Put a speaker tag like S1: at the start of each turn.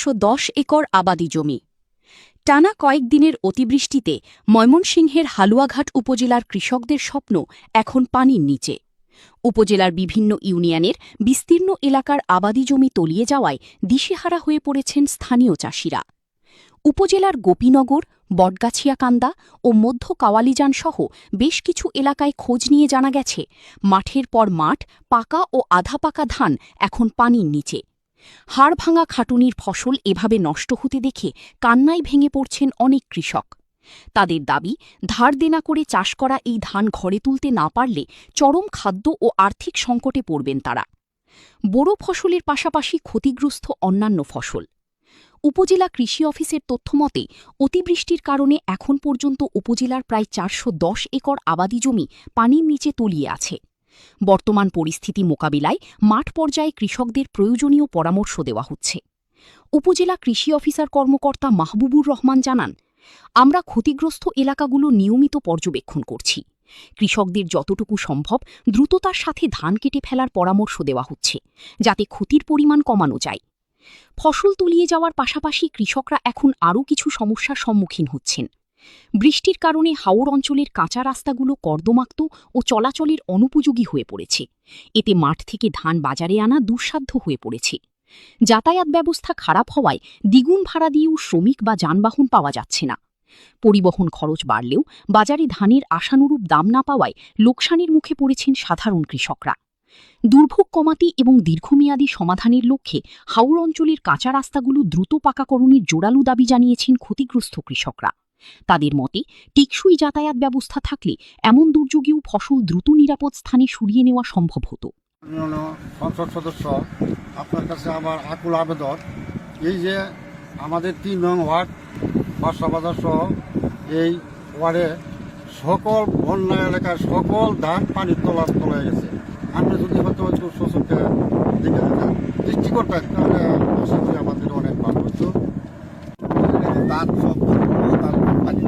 S1: ১১০ acre আবাদি জমি। টানা কয়েকদিনের অতিবৃষ্টিতে ময়মনসিংহের হালুয়াঘাট উপজেলার কৃষকদের স্বপ্ন এখন পানির নিচে। উপজেলার বিভিন্ন ইউনিয়নের বিস্তীর্ণ এলাকার আবাদি জমি তলিয়ে যাওয়ায় দিশেহারা হয়ে পড়েছেন স্থানীয় চাষিরা। উপজেলার গোপীনগর, বটগাছিয়াকান্দা ও মধ্য কাওয়ালিজান সহ বেশ কিছু এলাকায় খোঁজ নিয়ে জানা গেছে, মাঠের পর মাঠ, পাকা ও আধা পাকা ধান এখন পানির নিচে। হাড়ভাঙা খাটুনির ফসল এভাবে নষ্ট হতে দেখে কান্নায় ভেঙে পড়ছেন অনেক কৃষক। তাদের দাবি, ধার দেনা করে চাষ করা এই ধান ঘরে তুলতে না পারলে চরম খাদ্য ও আর্থিক সংকটে পড়বেন তারা। বোরো ফসলের পাশাপাশি ক্ষতিগ্রস্ত অন্যান্য ফসল। উপজেলা কৃষি অফিসের তথ্যমতে অতিবৃষ্টির কারণে এখন পর্যন্ত উপজেলার প্রায় ৪১০ একর আবাদি জমি পানির নিচে তলিয়ে আছে। বর্তমান পরিস্থিতি মোকাবিলায় মাঠ পর্যায়ে কৃষকদের প্রয়োজনীয় পরামর্শ দেওয়া হচ্ছে। উপজেলা কৃষি অফিসার কর্মকর্তা মাহবুবুর রহমান জানান, আমরা ক্ষতিগ্রস্ত এলাকাগুলো নিয়মিত পর্যবেক্ষণ করছি। কৃষকদের যতটুকু সম্ভব দ্রুততার সাথে ধান কেটে ফেলার পরামর্শ দেওয়া হচ্ছে, যাতে ক্ষতির পরিমাণ কমানো যায়। ফসল তলিয়ে যাওয়ার পাশাপাশি কৃষকরা এখন আরও কিছু সমস্যার সম্মুখীন হচ্ছেন। বৃষ্টির কারণে হাওড় অঞ্চলের কাঁচা রাস্তাগুলো কর্দমাক্ত ও চলাচলের অনুপযোগী হয়ে পড়েছে। এতে মাঠ থেকে ধান বাজারে আনা দুঃসাধ্য হয়ে পড়েছে। যাতায়াত ব্যবস্থা খারাপ হওয়ায় দ্বিগুণ ভাড়া দিয়েও শ্রমিক বা যানবাহন পাওয়া যাচ্ছে না। পরিবহন খরচ বাড়লেও বাজারে ধানের আশানুরূপ দাম না পাওয়ায় লোকসানের মুখে পড়েছেন সাধারণ কৃষকরা। দুর্ভোগ কমাতে এবং দীর্ঘমেয়াদী সমাধানের লক্ষ্যে হাওড় অঞ্চলের কাঁচা রাস্তাগুলো দ্রুত পাকাকরণের জোরালো দাবি জানিয়েছেন ক্ষতিগ্রস্ত কৃষকরা। তাদের মতে, টেকসই যাতায়াত ব্যবস্থা থাকলে এমন দুর্যোগেও ফসল দ্রুত নিরাপদ স্থানে সরিয়ে নেওয়া সম্ভব হতো।
S2: সংসদ সদস্য, আপনার কাছে আমার আকুল আবেদন, এই যে আমাদের ৩ নং ওয়ার্ড বাদশাবাজার সহ এই ওয়ার্ডে সকল বন্যা এলাকার সকল ধান পানির তলায় গেছে। আপনি যদি হয়তো একটু শোষককে দেখে দিতেন, দৃষ্টি করতেন, তাহলে আশা করি আমাদের অনেক ভালো হতো। ধান সব পানি